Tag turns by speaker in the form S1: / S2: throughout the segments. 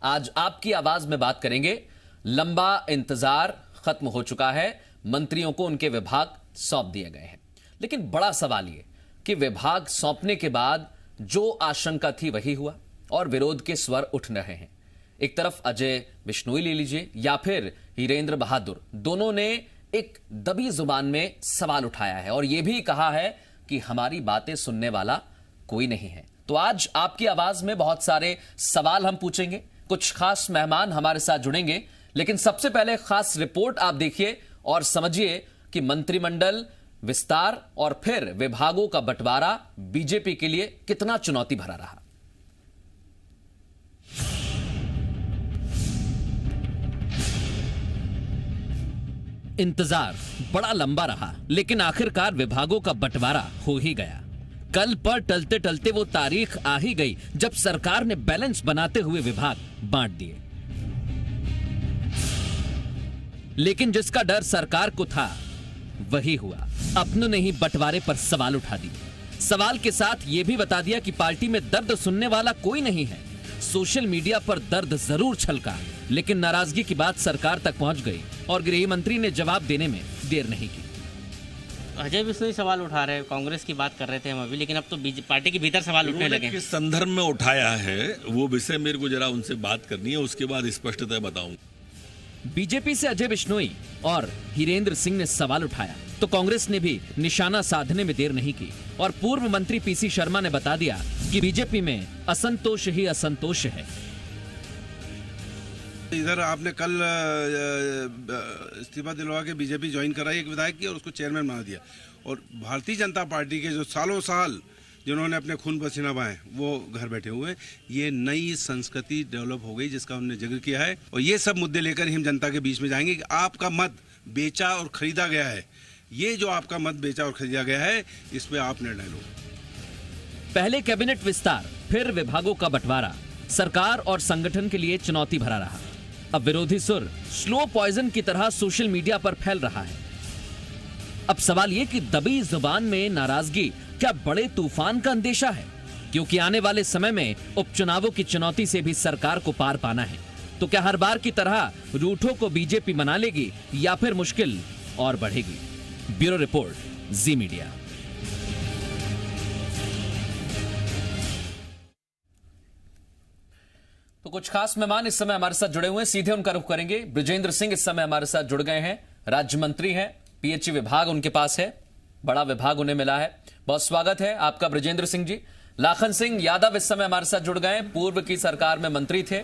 S1: आज आपकी आवाज में बात करेंगे। लंबा इंतजार खत्म हो चुका है, मंत्रियों को उनके विभाग सौंप दिए गए हैं। लेकिन बड़ा सवाल यह कि विभाग सौंपने के बाद जो आशंका थी वही हुआ और विरोध के स्वर उठ रहे हैं। एक तरफ अजय बिश्नोई ले लीजिए या फिर हीरेंद्र बहादुर, दोनों ने एक दबी जुबान में सवाल उठाया है और यह भी कहा है कि हमारी बातें सुनने वाला कोई नहीं है। तो आज आपकी आवाज में बहुत सारे सवाल हम पूछेंगे, कुछ खास मेहमान हमारे साथ जुड़ेंगे, लेकिन सबसे पहले खास रिपोर्ट आप देखिए और समझिए कि मंत्रिमंडल विस्तार और फिर विभागों का बंटवारा बीजेपी के लिए कितना चुनौती भरा रहा। इंतजार बड़ा लंबा रहा, लेकिन आखिरकार विभागों का बंटवारा हो ही गया। कल पर टलते टलते वो तारीख आ ही गई जब सरकार ने बैलेंस बनाते हुए विभाग बांट दिए। लेकिन जिसका डर सरकार को था वही हुआ। अपनों ने ही बंटवारे पर सवाल उठा दिए। सवाल के साथ यह भी बता दिया कि पार्टी में दर्द सुनने वाला कोई नहीं है। सोशल मीडिया पर दर्द जरूर छलका, लेकिन नाराजगी की बात सरकार तक पहुंच गई और गृह मंत्री ने जवाब देने में देर नहीं की।
S2: अजय बिश्नोई सवाल उठा रहे हैं, कांग्रेस की बात कर रहे थे हम अभी, लेकिन अब तो पार्टी के भीतर सवाल उठने लगे।
S3: किस संदर्भ में उठाया है वो विषय मेरे को जरा उनसे बात करनी है, उसके बाद स्पष्टता बताऊंगा।
S1: बीजेपी से अजय बिश्नोई और हीरेंद्र सिंह ने सवाल उठाया तो कांग्रेस ने भी निशाना साधने में देर नहीं की और पूर्व मंत्री पीसी शर्मा ने बता दिया कि बीजेपी में असंतोष ही असंतोष है।
S4: इधर आपने कल इस्तीफा दिलवा के बीजेपी ज्वाइन कराई एक विधायक की और उसको चेयरमैन बना दिया, और भारतीय जनता पार्टी के जो सालों साल जिन्होंने अपने खून पसीना बहाए वो घर बैठे हुए हैं। ये नई संस्कृति डेवलप हो गई जिसका हमने जिक्र किया है, और ये सब मुद्दे लेकर हम जनता के बीच में जाएंगे कि आपका मत बेचा और खरीदा गया है। ये जो आपका मत बेचा और खरीदा गया है, इस पे आप निर्णय लो।
S1: पहले कैबिनेट विस्तार, फिर विभागों का बंटवारा सरकार और संगठन के लिए चुनौती भरा रहा। अब विरोधी सुर स्लो पॉइजन की तरह सोशल मीडिया पर फैल रहा है। अब सवाल यह कि दबी जुबान में नाराजगी क्या बड़े तूफान का अंदेशा है? क्योंकि आने वाले समय में उपचुनावों की चुनौती से भी सरकार को पार पाना है। तो क्या हर बार की तरह रूठों को बीजेपी मना लेगी या फिर मुश्किल और बढ़ेगी? ब्यूरो रिपोर्ट, जी मीडिया। तो कुछ खास मेहमान इस समय हमारे साथ जुड़े हुए हैं, सीधे उनका रुख करेंगे। बृजेंद्र सिंह इस समय हमारे साथ जुड़ गए हैं, राज्य मंत्री हैं, पीएचई विभाग उनके पास है, बड़ा विभाग उन्हें मिला है। बहुत स्वागत है आपका बृजेंद्र सिंह जी। लाखन सिंह यादव इस समय हमारे साथ जुड़ गए, पूर्व की सरकार में मंत्री थे,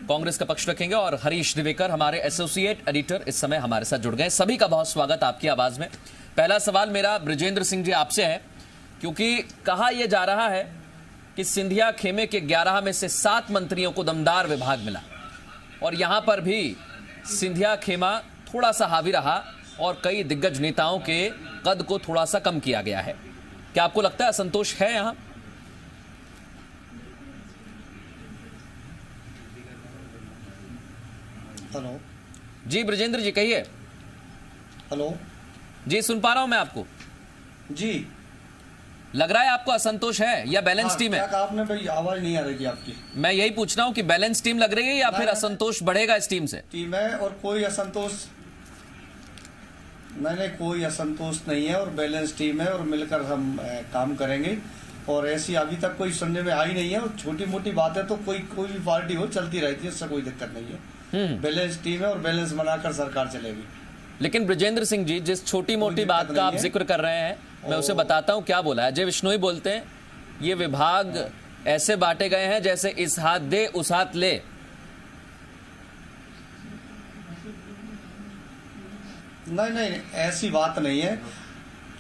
S1: कांग्रेस का पक्ष रखेंगे। और हरीश दिवेकर हमारे एसोसिएट एडिटर इस समय हमारे साथ जुड़ गए। सभी का बहुत स्वागत आपकी आवाज में। पहला सवाल मेरा बृजेंद्र सिंह जी आपसे है, क्योंकि कहा यह जा रहा है कि सिंधिया खेमे के 11 में से 7 मंत्रियों को दमदार विभाग मिला और यहां पर भी सिंधिया खेमा थोड़ा सा हावी रहा और कई दिग्गज नेताओं के कद को थोड़ा सा कम किया गया है। क्या आपको लगता है असंतोष है यहां?
S5: हेलो
S1: जी बृजेंद्र जी कहिए।
S5: हेलो
S1: जी सुन पा रहा हूं मैं आपको।
S5: जी
S1: लग रहा है आपको असंतोष है या बैलेंस टीम है?
S5: क्या कहा आपने भाई? आवाज नहीं आ रही थी आपकी।
S1: मैं यही पूछ रहा हूं कि बैलेंस टीम लग रही है या फिर असंतोष बढ़ेगा इस टीम से?
S5: टीम है और कोई असंतोष नहीं, कोई असंतोष नहीं है और बैलेंस टीम है और मिलकर हम काम करेंगे। और ऐसी अभी तक कोई सुनने में आई नहीं है, और छोटी मोटी बातें तो कोई भी पार्टी हो चलती रहती है, इससे कोई दिक्कत नहीं है। बैलेंस टीम है और बैलेंस बनाकर सरकार चलेगी।
S1: लेकिन बृजेंद्र सिंह जी जिस छोटी मोटी बात का आप जिक्र कर रहे हैं, मैं उसे बताता हूं क्या बोला है। अजय बिश्नोई बोलते हैं ये विभाग ऐसे बांटे गए हैं जैसे इस हाथ दे उस हाथ ले।
S5: नहीं, ऐसी बात नहीं है।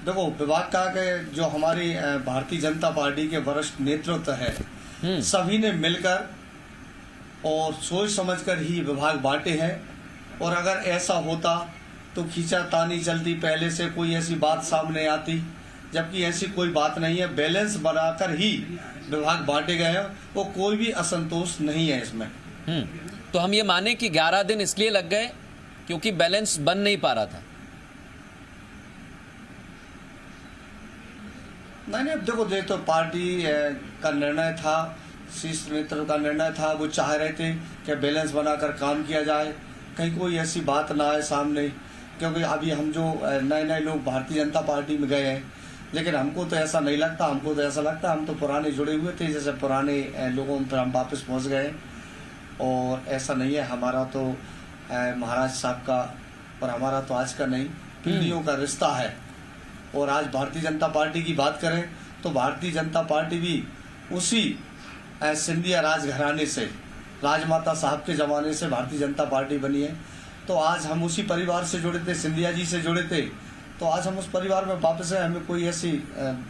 S5: देखो, विभाग का जो हमारी भारतीय जनता पार्टी के वरिष्ठ नेतृत्व है, सभी ने मिलकर और सोच समझकर ही विभाग बांटे हैं। और अगर ऐसा होता तो खींचातानी चलती, पहले से कोई ऐसी बात सामने आती, जबकि ऐसी कोई बात नहीं है। बैलेंस बनाकर ही विभाग बांटे गए हैं, वो कोई भी असंतोष नहीं है इसमें।
S1: तो हम ये माने कि 11 दिन इसलिए लग गए क्योंकि बैलेंस बन नहीं पा रहा था?
S5: नहीं, देखो, ये तो पार्टी का निर्णय था शीर्ष नेतृत्व का निर्णय था, वो चाह रहे थे कि बैलेंस बनाकर काम किया जाए, कहीं कोई ऐसी बात ना आए सामने, क्योंकि अभी हम जो नए लोग भारतीय जनता पार्टी में गए हैं, लेकिन हमको तो ऐसा नहीं लगता। हमको तो ऐसा लगता हम तो पुराने जुड़े हुए थे, जैसे पुराने लोगों पर हम वापस पहुंच गए, और ऐसा नहीं है। हमारा तो महाराज साहब का और हमारा तो आज का नहीं, पीढ़ियों का रिश्ता है। और आज भारतीय जनता पार्टी की बात करें तो भारतीय जनता पार्टी भी उसी सिंधिया राजघराने से, राजमाता साहब के ज़माने से भारतीय जनता पार्टी बनी है। तो आज हम उसी परिवार से जुड़े थे, सिंधिया जी से जुड़े थे, तो आज हम उस परिवार में वापस हैं। हमें कोई ऐसी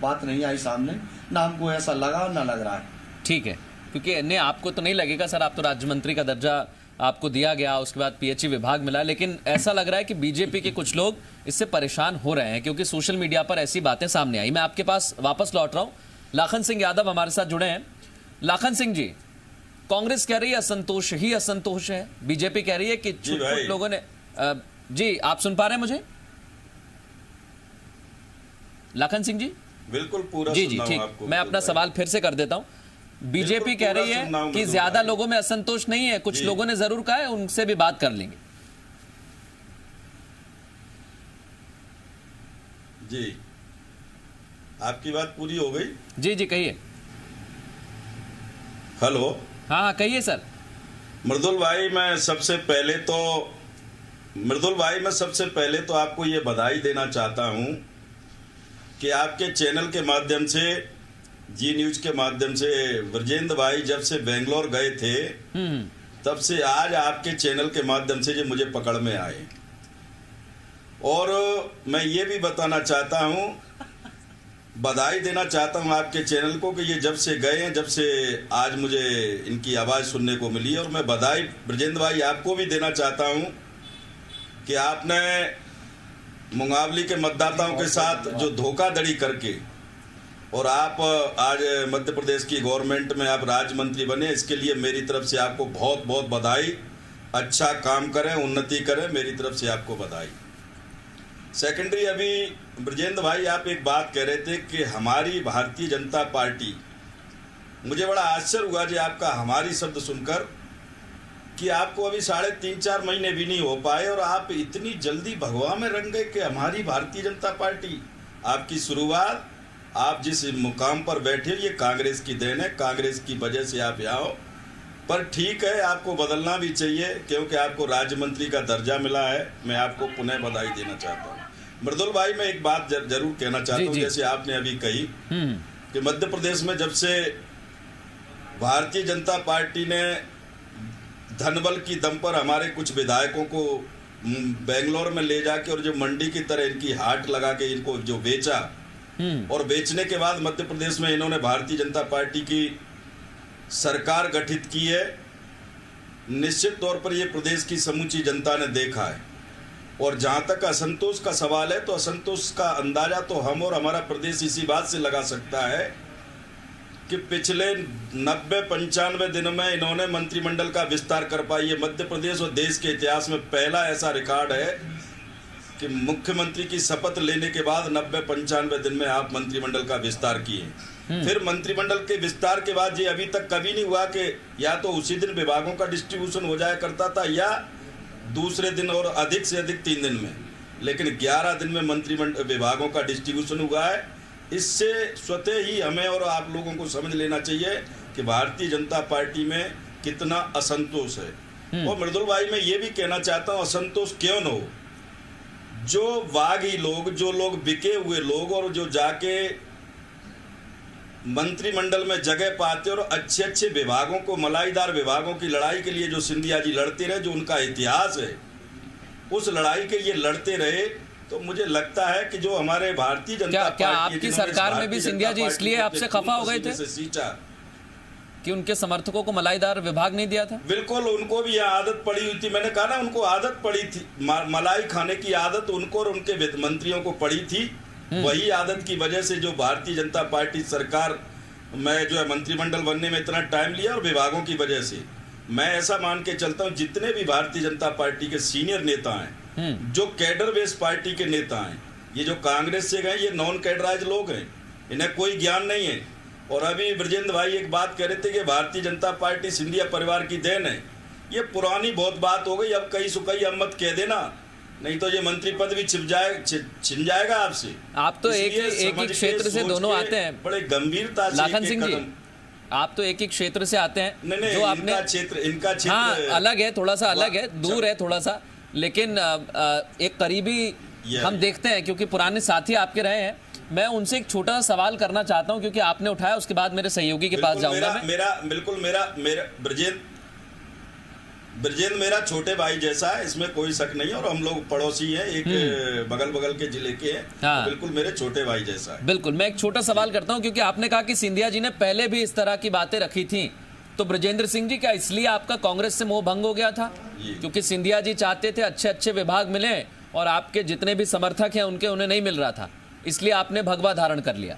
S5: बात नहीं आई सामने, ना हमको ऐसा लगा ना लग रहा है।
S1: ठीक है, क्योंकि ने आपको तो नहीं लगेगा सर, आप तो राज्य मंत्री का दर्जा आपको दिया गया, उसके बाद पीएचई विभाग मिला, लेकिन ऐसा लग रहा है कि बीजेपी के कुछ लोग इससे परेशान हो रहे हैं क्योंकि सोशल मीडिया पर ऐसी बातें सामने आई। मैं आपके पास वापस लौट रहा हूं। लाखन सिंह यादव हमारे साथ जुड़े हैं। लाखन सिंह जी, कांग्रेस कह रही है असंतोष ही असंतोष है, बीजेपी कह रही है कि कुछ लोगों ने जी, आप सुन पा रहे हैं मुझे लाखन सिंह जी?
S6: बिल्कुल पूरा
S1: जी जी, ठीक। मैं अपना सवाल फिर से कर देता हूं। बीजेपी कह रही है कि ज्यादा लोगों में असंतोष नहीं है, कुछ लोगों ने जरूर कहा है, उनसे भी बात कर लेंगे।
S6: जी, आपकी बात पूरी हो गई?
S1: जी जी, कहिए।
S6: हेलो।
S1: हाँ कहिए सर।
S6: मृदुल भाई, मैं सबसे पहले तो आपको ये बधाई देना चाहता हूं कि आपके चैनल के माध्यम से, जी न्यूज के माध्यम से, ब्रजेंद्र भाई जब से बेंगलोर गए थे तब से आज आपके चैनल के माध्यम से जो मुझे पकड़ में आए। और मैं ये भी बताना चाहता हूं, बधाई देना चाहता हूं आपके चैनल को कि ये जब से गए हैं, जब से आज मुझे इनकी आवाज़ सुनने को मिली। और मैं बधाई ब्रजेंद्र भाई आपको भी देना चाहता हूं कि आपने मुंगावली के मतदाताओं के साथ जो धोखाधड़ी करके और आप आज मध्य प्रदेश की गवर्नमेंट में आप राज्य मंत्री बने, इसके लिए मेरी तरफ से आपको बहुत बहुत बधाई। अच्छा काम करें, उन्नति करें, मेरी तरफ से आपको बधाई। सेकेंडरी, अभी ब्रजेंद्र भाई आप एक बात कह रहे थे कि हमारी भारतीय जनता पार्टी, मुझे बड़ा आश्चर्य हुआ जी आपका हमारी शब्द सुनकर कि आपको अभी 3.5-4 महीने भी नहीं हो पाए और आप इतनी जल्दी भगवा में रंग गए कि हमारी भारतीय जनता पार्टी। आपकी शुरुआत, आप जिस मुकाम पर बैठे ये कांग्रेस की देन है, कांग्रेस की वजह से आप यहाँ हो। पर ठीक है, आपको बदलना भी चाहिए क्योंकि आपको राज्य मंत्री का दर्जा मिला है। मैं आपको पुनः बधाई देना चाहता हूँ। मृदुल भाई, मैं एक बात जरूर कहना चाहता हूँ, जैसे आपने अभी कही कि मध्य प्रदेश में जब से भारतीय जनता पार्टी ने धनबल की दम पर हमारे कुछ विधायकों को बेंगलोर में ले जाके और जो मंडी की तरह इनकी हाट लगा के इनको जो बेचा, और बेचने के बाद मध्य प्रदेश में इन्होंने भारतीय जनता पार्टी की सरकार गठित की है, निश्चित तौर पर यह प्रदेश की समूची जनता ने देखा है। और जहां तक असंतोष का सवाल है, तो असंतोष का अंदाजा तो हम और हमारा प्रदेश इसी बात से लगा सकता है कि पिछले 90-95 दिनों में इन्होंने मंत्रिमंडल का विस्तार कर पाई है। मध्य प्रदेश और देश के इतिहास में पहला ऐसा रिकॉर्ड है कि मुख्यमंत्री की शपथ लेने के बाद 90-95 दिन में आप मंत्रिमंडल का विस्तार किए। फिर मंत्रिमंडल के विस्तार के बाद ये अभी तक कभी नहीं हुआ कि या तो उसी दिन विभागों का डिस्ट्रीब्यूशन हो जाया करता था या दूसरे दिन और अधिक से अधिक 3 दिन में, लेकिन 11 दिन में मंत्रिमंडल विभागों का डिस्ट्रीब्यूशन हुआ है। इससे स्वतः ही हमें और आप लोगों को समझ लेना चाहिए कि भारतीय जनता पार्टी में कितना असंतोष है। और मृदुल भाई, मैं ये भी कहना चाहता हूँ, असंतोष क्यों न हो, जो वागी लोग, जो लोग बिके हुए लोग और जो जाके मंत्रिमंडल में जगह पाते और अच्छे अच्छे विभागों को, मलाईदार विभागों की लड़ाई के लिए जो सिंधिया जी लड़ते रहे, जो उनका इतिहास है, उस लड़ाई के लिए लड़ते रहे, तो मुझे लगता है कि जो हमारे भारतीय जनता पार्टी,
S1: क्या आपकी सरकार में भी सिंधिया जी इसलिए आपसे खफा हो गए थे कि उनके समर्थकों को मलाईदार विभाग नहीं दिया था?
S6: बिल्कुल, उनको भी यह आदत पड़ी हुई थी। मैंने कहा ना, उनको आदत पड़ी थी, मलाई खाने की आदत उनको और उनके वित्त मंत्रियों को पड़ी थी। वही आदत की वजह से जो भारतीय जनता पार्टी सरकार में जो है मंत्रिमंडल बनने में इतना टाइम लिया, और विभागों की वजह से मैं ऐसा मान के चलता हूँ, जितने भी भारतीय जनता पार्टी के सीनियर नेता हैं, जो कैडर बेस पार्टी के नेता हैं, ये जो कांग्रेस से गए, ये नॉन कैडराइज लोग हैं, इन्हें कोई ज्ञान नहीं है। और अभी ब्रजेंद्र भाई एक बात कह रहे थे कि भारतीय जनता पार्टी सिंधिया परिवार की देन है। ये पुरानी बहुत बात हो गई, अब कई सुकई अब मत कह देना, नहीं तो ये मंत्री पद भी छिन जाएगा आपसे।
S1: आप तो एक ही क्षेत्र से दोनों आते हैं,
S6: बड़े गंभीरता से।
S1: लाखन सिंह जी, आप तो एक ही क्षेत्र से आते हैं।
S6: नहीं,
S1: जो आपने
S6: इनका क्षेत्र
S1: हाँ अलग है, थोड़ा सा अलग है, दूर है थोड़ा सा, लेकिन एक करीबी हम देखते हैं क्योंकि पुराने साथी आपके रहे हैं। मैं उनसे एक छोटा सा सवाल करना चाहता हूं क्योंकि आपने उठाया, उसके बाद मेरे सहयोगी के पास जाऊंगा मैं।
S6: मेरा ब्रजेंद्र मेरा छोटे भाई जैसा है, इसमें कोई शक नहीं है, और हम लोग पड़ोसी हैं, एक बगल के जिले के हैं।
S1: हाँ।
S6: तो बिल्कुल मेरे छोटे भाई जैसा है।
S1: बिल्कुल, मैं एक छोटा सवाल करता हूं क्योंकि आपने कहा कि सिंधिया जी ने पहले भी इस तरह की बातें रखी थी, तो ब्रजेंद्र सिंह जी क्या इसलिए आपका कांग्रेस से मोह भंग हो गया था? क्योंकि सिंधिया जी चाहते थे अच्छे अच्छे विभाग मिले और आपके जितने भी समर्थक हैं उन्हें नहीं मिल रहा था, इसलिए आपने भगवा धारण कर लिया।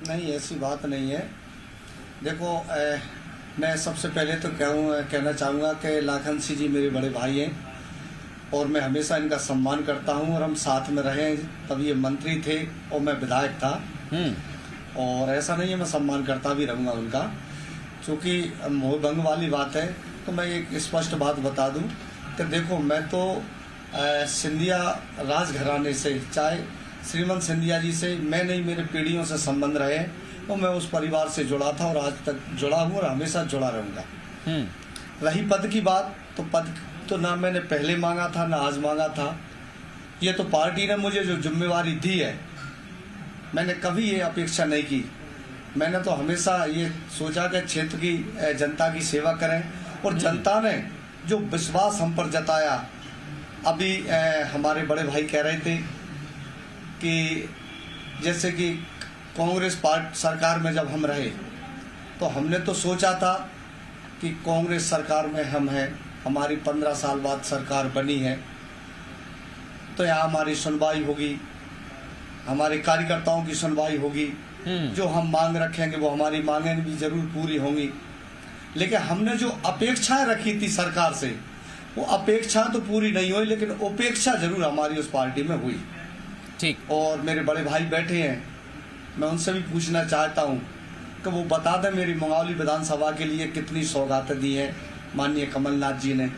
S5: नहीं, ऐसी बात नहीं है। देखो मैं सबसे पहले तो कहना चाहूँगा कि लाखन सिंह जी मेरे बड़े भाई हैं और मैं हमेशा इनका सम्मान करता हूँ, और हम साथ में रहे, तब ये मंत्री थे और मैं विधायक था, और ऐसा नहीं है, मैं सम्मान करता भी रहूँगा उनका। क्योंकि मोह भंग वाली बात है तो मैं एक स्पष्ट बात बता दूँ कि देखो, मैं तो सिंधिया राजघराने से, चाहे श्रीमंत सिंधिया जी से मैं नहीं, मेरे पीढ़ियों से संबंध रहे, तो मैं उस परिवार से जुड़ा था और आज तक जुड़ा हूँ और हमेशा जुड़ा रहूँगा। रही पद की बात, तो पद तो ना मैंने पहले मांगा था ना आज मांगा था, ये तो पार्टी ने मुझे जो जिम्मेवारी दी है, मैंने कभी ये अपेक्षा नहीं की। मैंने तो हमेशा ये सोचा कि क्षेत्र की जनता की सेवा करें, और जनता ने जो विश्वास हम पर जताया, अभी हमारे बड़े भाई कह रहे थे कि जैसे कि कांग्रेस पार्टी सरकार में जब हम रहे तो हमने तो सोचा था कि कांग्रेस सरकार में हम हैं, हमारी 15 साल बाद सरकार बनी है तो यहाँ हमारी सुनवाई होगी, हमारे कार्यकर्ताओं की सुनवाई होगी, जो हम मांग रखेंगे वो हमारी मांगें भी जरूर पूरी होंगी। लेकिन हमने जो अपेक्षाएं रखी थी सरकार से, वो अपेक्षा तो पूरी नहीं हुई, लेकिन उपेक्षा जरूर हमारी उस पार्टी में हुई।
S1: ठीक।
S5: और मेरे बड़े भाई बैठे हैं, मैं उनसे भी पूछना चाहता हूँ कि वो बता दें मेरी मंगावली विधानसभा के लिए कितनी सौगातें दी हैं माननीय कमलनाथ जी ने।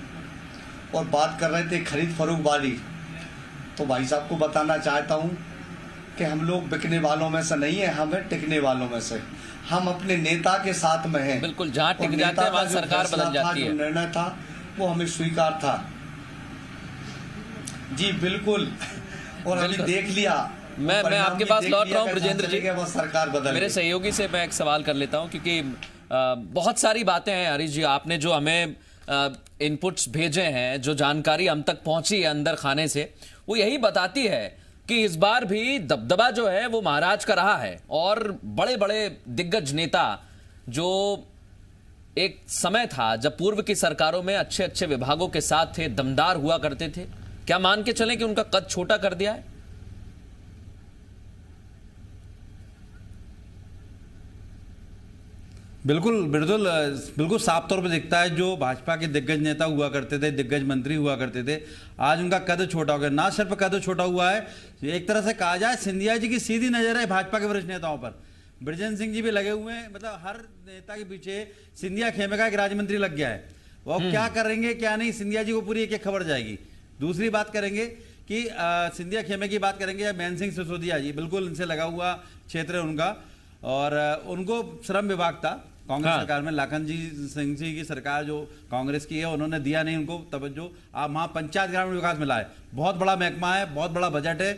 S5: और बात कर रहे थे खरीद फरोख्त वाली, तो भाई साहब को बताना चाहता हूँ कि हम लोग बिकने वालों में से नहीं है, हम हैं टिकने वालों में से। हम अपने नेता के साथ में हैं।
S1: बिल्कुल, जहाँ टिक जाते हैं वहाँ सरकार बदल जाती है।
S5: जो निर्णय था वो हमें स्वीकार था जी, बिल्कुल। और अभी देख लिया,
S1: मैं आपके पास लौट रहा हूँ ब्रजेंद्र जी,
S5: वो सरकार बदल।
S1: मेरे सहयोगी से मैं एक सवाल कर लेता हूँ क्योंकि बहुत सारी बातें हैं हरीश जी, आपने जो हमें इनपुट्स भेजे हैं, जो जानकारी हम तक पहुंची है अंदर खाने से, वो यही बताती है कि इस बार भी दबदबा जो है वो महाराज का रहा है, और बड़े बड़े दिग्गज नेता जो एक समय था जब पूर्व की सरकारों में अच्छे अच्छे विभागों के साथ थे, दमदार हुआ करते थे, क्या मान के चलें कि उनका कद छोटा कर दिया है?
S7: बिल्कुल बिल्कुल बिल्कुल साफ तौर पर दिखता है। जो भाजपा के दिग्गज नेता हुआ करते थे, दिग्गज मंत्री हुआ करते थे, आज उनका कद छोटा हो गया। ना सिर्फ कद छोटा हुआ है, एक तरह से कहा जाए सिंधिया जी की सीधी नजर है भाजपा के वरिष्ठ नेताओं पर। ब्रजेंद्र सिंह जी भी लगे हुए हैं, मतलब हर नेता के पीछे सिंधिया खेमे का एक राज्य लग गया है। वो क्या करेंगे क्या नहीं, सिंधिया जी को पूरी एक खबर जाएगी। दूसरी बात करेंगे कि सिंधिया खेमे की बात करेंगे या मैन सिंह सिसोदिया जी, बिल्कुल इनसे लगा हुआ क्षेत्र है उनका, और उनको श्रम विभाग था कांग्रेस सरकार में। लाखन जी सिंह जी की सरकार जो कांग्रेस की है, उन्होंने दिया नहीं उनको तवज्जो। आप वहाँ पंचायत ग्रामीण विकास मिला है, बहुत बड़ा महकमा है, बहुत बड़ा बजट है,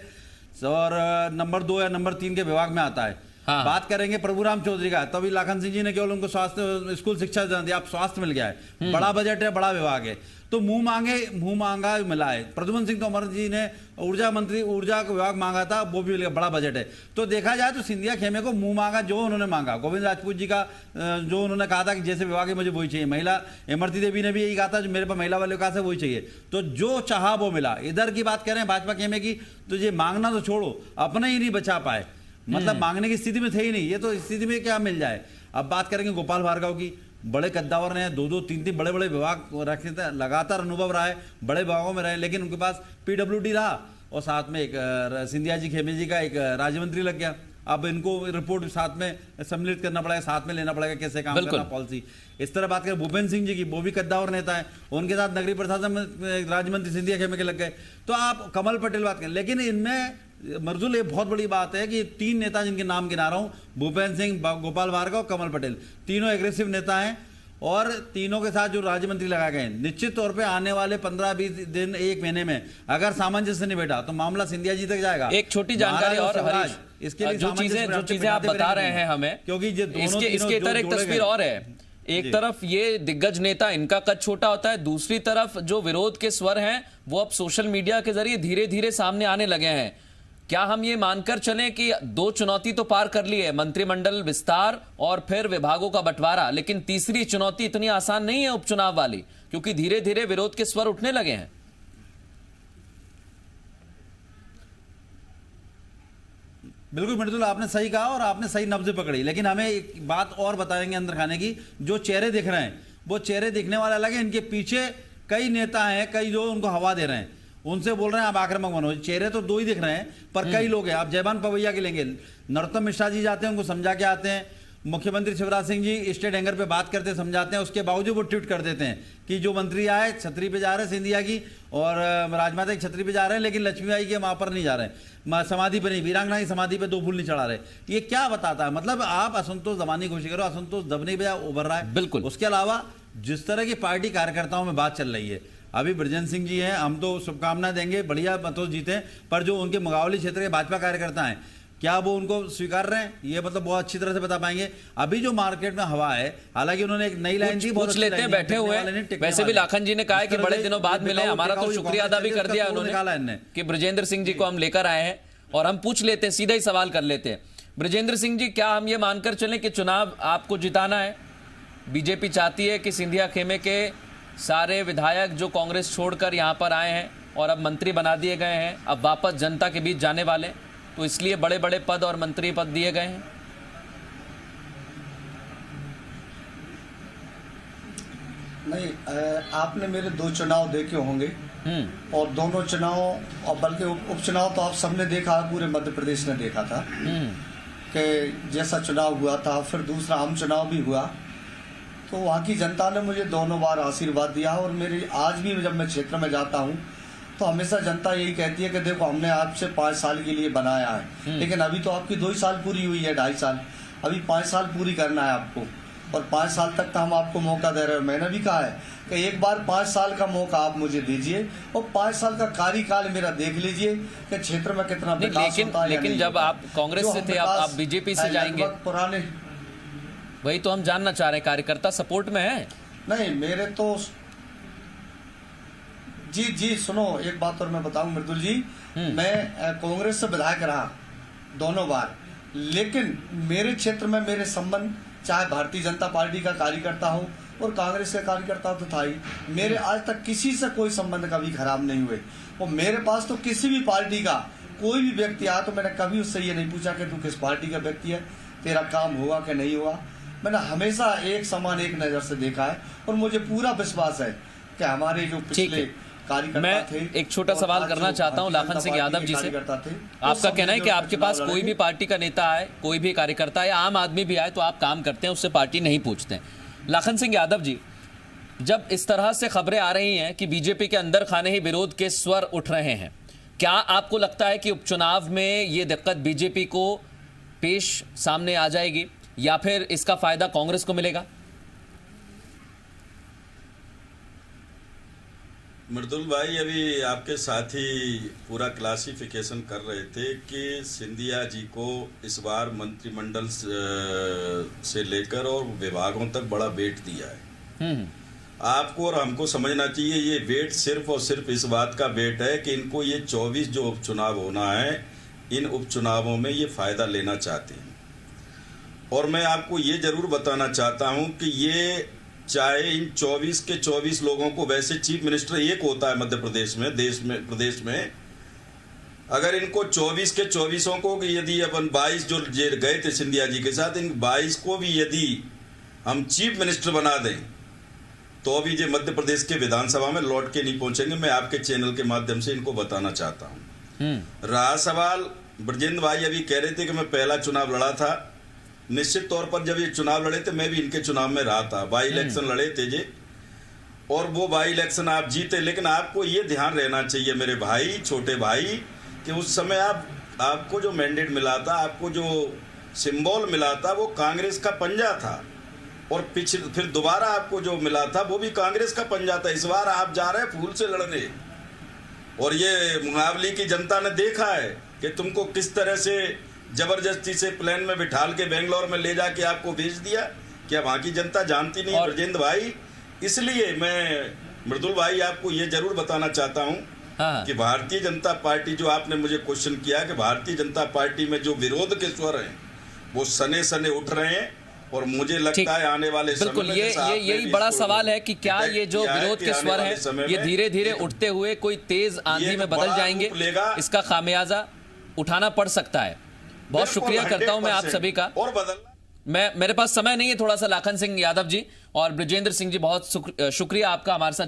S7: और नंबर 2 या नंबर 3 के विभाग में आता है। बात करेंगे प्रभुराम चौधरी का, तभी लाखन सिंह जी ने केवल उनको स्वास्थ्य स्कूल शिक्षा दिया, आप स्वास्थ्य मिल गया है, बड़ा बजट है, बड़ा विभाग है, तो मुंह मांगा मिला है। प्रद्युमन सिंह तोमर जी ने ऊर्जा का विभाग मांगा था, वो भी मिल गया, बड़ा बजट है। तो देखा जाए तो सिंधिया खेमे को मुंह मांगा जो उन्होंने मांगा। गोविंद राजपूत जी का जो उन्होंने कहा था कि जैसे विभाग है मुझे वही चाहिए, महिला इमरती देवी ने भी यही कहा था जो मेरे पास महिला वाले विकास है वही चाहिए, तो जो चाहा वो मिला। इधर की बात करें भाजपा खेमे की, तो ये मांगना तो छोड़ो, अपने ही नहीं बचा पाए, मतलब मांगने की स्थिति में थे ही नहीं, ये तो स्थिति में क्या मिल जाए। अब बात करेंगे गोपाल भार्गव की, बड़े कद्दावर ने 2-2, 3-3 बड़े बड़े विभाग रखे थे, लगातार अनुभव रहा है, बड़े विभागों में रहे, लेकिन उनके पास पीडब्ल्यूडी रहा और साथ में एक सिंधिया जी खेमे जी का एक राज्य मंत्री लग गया। अब इनको रिपोर्ट साथ में सम्मिलित करना पड़ेगा, साथ में लेना पड़ेगा कैसे काम करना पॉलिसी। इस तरह बात करें भूपेंद्र सिंह जी की, वो भी कद्दावर नेता है, उनके साथ नगरीय प्रशासन में राज्य मंत्री सिंधिया खेमे के लग गए। तो आप कमल पटेल बात करें, लेकिन इनमें मर्जुल ये बहुत बड़ी बात है कि 3 नेता जिनके नाम गिना रहा हूं, भूपेंद्र सिंह, गोपाल भार्गव और कमल पटेल, तीनों एग्रेसिव नेता हैं और तीनों के साथ जो राज्य मंत्री लगाए गए हैं, निश्चित तौर पे आने वाले 15-20 दिन 1 महीने में अगर सामंजस्य नहीं बैठा तो मामला सिंधिया जी तक जाएगा।
S1: एक छोटी जानकारी और हरीश, इसके लिए जो चीजें आप बता रहे हैं हमें,
S7: क्योंकि
S1: इसके इधर एक तस्वीर और है। एक तरफ ये दिग्गज नेता, इनका कद छोटा होता है, दूसरी तरफ जो विरोध के स्वर हैं वो अब सोशल मीडिया के जरिए धीरे धीरे सामने आने लगे हैं। क्या हम ये मानकर चलें कि 2 चुनौती तो पार कर ली है, मंत्रिमंडल विस्तार और फिर विभागों का बंटवारा, लेकिन तीसरी चुनौती इतनी आसान नहीं है उपचुनाव वाली, क्योंकि धीरे धीरे विरोध के स्वर उठने लगे हैं।
S7: बिल्कुल मृदुल, आपने सही कहा और आपने सही नब्ज पकड़ी, लेकिन हमें एक बात और बताएंगे अंदर खाने की। जो चेहरे दिख रहे हैं वो चेहरे दिखने वाले अलग है, इनके पीछे कई नेता हैं, कई जो उनको हवा दे रहे हैं, उनसे बोल रहे हैं आप आक्रामक बनो। चेहरे तो 2 ही दिख रहे हैं पर कई लोग हैं। आप जयभान पवैया के लेंगे, नरोत्तम मिश्रा जी जाते हैं, उनको समझा के आते हैं, मुख्यमंत्री शिवराज सिंह जी स्टेट एंकर पे बात करते समझाते हैं, उसके बावजूद वो ट्वीट कर देते हैं कि जो मंत्री आए छतरी पे जा रहे हैं सिंधिया की और राजमाता की छतरी पे जा रहे हैं, लेकिन लक्ष्मीबाई के वहां पर नहीं जा रहे हैं, समाधि पे नहीं, वीरांगना की समाधि पे 2 फूल नहीं चढ़ा रहे। ये क्या बताता है? मतलब आप असंतोष दबाने की कोशिश करो, असंतोष दबने पे उभर रहा है।
S1: बिल्कुल।
S7: उसके अलावा जिस तरह की पार्टी कार्यकर्ताओं में बात चल रही है, अभी बृजेंद्र सिंह जी हैं, हम तो शुभकामनाएं देंगे, बढ़िया मतों जीते, पर जो उनके मुगावली क्षेत्र के भाजपा कार्यकर्ता हैं, क्या वो उनको स्वीकार रहे हैं? ये मतलब बहुत अच्छी तरह से बता पाएंगे। अभी जो मार्केट में हवा है, हालांकि उन्होंने एक नई लाइन दी,
S1: पूछ लेते हैं बैठे हुए। वैसे भी लाखन जी ने कहा है कि बड़े दिनों बाद मिले, हमारा तो शुक्रिया अदा भी कर दिया उन्होंने कि बृजेंद्र सिंह जी को हम लेकर आए हैं, और हम पूछ लेते हैं, सीधा ही सवाल कर लेते हैं। बृजेंद्र सिंह जी, क्या हम ये मानकर चलें कि चुनाव आपको जिताना है? बीजेपी चाहती है कि सिंधिया खेमे के सारे विधायक जो कांग्रेस छोड़कर यहाँ पर आए हैं और अब मंत्री बना दिए गए हैं, अब वापस जनता के बीच जाने वाले, तो इसलिए बड़े बड़े पद और मंत्री पद दिए गए हैं।
S5: नहीं, आपने मेरे 2 चुनाव देखे होंगे और दोनों चुनाव, और बल्कि उपचुनाव तो आप सबने देखा, पूरे मध्य प्रदेश ने देखा था कि जैसा चुनाव हुआ था, फिर दूसरा आम चुनाव भी हुआ, तो वहाँ की जनता ने मुझे दोनों बार आशीर्वाद दिया। और मेरी आज भी जब मैं क्षेत्र में जाता हूँ तो हमेशा जनता यही कहती है कि देखो हमने आपसे 5 साल के लिए बनाया है, लेकिन अभी तो आपकी 2 ही साल पूरी हुई है, 2.5 साल, अभी 5 साल पूरी करना है आपको, और 5 साल तक का हम आपको मौका दे रहे हैं। मैंने भी कहा है कि एक बार 5 साल का मौका आप मुझे दीजिए और 5 साल का कार्यकाल मेरा देख लीजिए कि क्षेत्र में कितना विकास होता है।
S1: लेकिन जब आप कांग्रेस से थे, आप बीजेपी से जाएंगे,
S5: पुराने,
S1: वही तो हम जानना चाह रहे हैं, कार्यकर्ता सपोर्ट में है?
S5: नहीं, मेरे तो जी सुनो, एक बात और मैं बताऊं मृदुल जी, मैं कांग्रेस से विधायक रहा दोनों बार, लेकिन मेरे क्षेत्र में मेरे संबंध, चाहे भारतीय जनता पार्टी का कार्यकर्ता हो और कांग्रेस के कार्यकर्ता तो था ही, मेरे आज तक किसी से कोई संबंध कभी खराब नहीं हुए। और मेरे पास तो किसी भी पार्टी का कोई भी व्यक्ति आया तो मैंने कभी उससे ये नहीं पूछा कि तू किस पार्टी का व्यक्ति है, तेरा काम होगा कि नहीं होगा। मैंने हमेशा एक समान, एक नजर से देखा है और मुझे पूरा विश्वास है कि हमारे जो पिछले
S1: मैं एक छोटा सवाल करना चाहता हूं लाखन सिंह यादव जी से। आपका कहना है कि आपके पास कोई भी पार्टी का नेता आए, कोई भी कार्यकर्ता या आम आदमी भी आए तो आप काम करते हैं, उससे पार्टी नहीं पूछते हैं। लाखन सिंह यादव जी, जब इस तरह से खबरें आ रही हैं कि बीजेपी के अंदर खाने ही विरोध के स्वर उठ रहे हैं, क्या आपको लगता है कि उपचुनाव में ये दिक्कत बीजेपी को पेश सामने आ जाएगी या फिर इसका फायदा कांग्रेस को मिलेगा?
S6: मृदुल भाई, अभी आपके साथी पूरा क्लासिफिकेशन कर रहे थे कि सिंधिया जी को इस बार मंत्रिमंडल से लेकर और विभागों तक बड़ा वेट दिया है। आपको और हमको समझना चाहिए ये वेट सिर्फ और सिर्फ इस बात का वेट है कि इनको ये 24 जो उपचुनाव होना है, इन उपचुनावों में ये फायदा लेना चाहते हैं। और मैं आपको ये जरूर बताना चाहता हूं कि ये चाहे इन 24 के 24 लोगों को, वैसे चीफ मिनिस्टर एक होता है मध्य प्रदेश में, प्रदेश में, अगर इनको 24 के 24 को, यदि अपन 22 जो गए थे सिंधिया जी के साथ, इन 22 को भी यदि हम चीफ मिनिस्टर बना दें तो अभी जो मध्य प्रदेश के विधानसभा में लौट के नहीं पहुंचेंगे। मैं आपके चैनल के माध्यम से इनको बताना चाहता हूं। रहा सवाल, ब्रजेंद्र भाई अभी कह रहे थे कि मैं पहला चुनाव लड़ा था। निश्चित तौर पर जब ये चुनाव लड़े थे मैं भी इनके चुनाव में रहा था, बाई इलेक्शन लड़े थे जे, और वो बाई इलेक्शन आप जीते। लेकिन आपको ये ध्यान रहना चाहिए मेरे भाई, छोटे भाई, कि उस समय आपको जो मैंडेट मिला था, आपको जो सिंबल मिला था, वो कांग्रेस का पंजा था, और फिर दोबारा आपको जो मिला था वो भी कांग्रेस का पंजा था। इस बार आप जा रहे हैं फूल से लड़ने, और ये मुकाबले की जनता ने देखा है कि तुमको किस तरह से जबरदस्ती से प्लेन में बिठाल के बेंगलोर में ले जाके आपको भेज दिया। क्या वहां की जनता जानती नहीं ब्रजेंद्र भाई? इसलिए मैं मृदुल भाई आपको ये जरूर बताना चाहता हूं कि भारतीय जनता पार्टी, जो आपने मुझे क्वेश्चन किया कि भारतीय जनता पार्टी में जो विरोध के स्वर हैं वो सने सने उठ रहे हैं, और मुझे लगता है आने वाले समय
S1: बिल्कुल
S6: में
S1: यही बड़ा सवाल है कि क्या ये जो विरोध के स्वर हैं ये धीरे धीरे उठते हुए कोई तेज आंधी में बदल जाएंगे, इसका खामियाजा उठाना पड़ सकता है। बहुत शुक्रिया करता हूं मैं आप सभी का।
S6: और बदलना,
S1: मेरे पास समय नहीं है थोड़ा सा। लाखन सिंह यादव जी और ब्रजेंद्र सिंह जी, बहुत शुक्रिया आपका हमारे साथ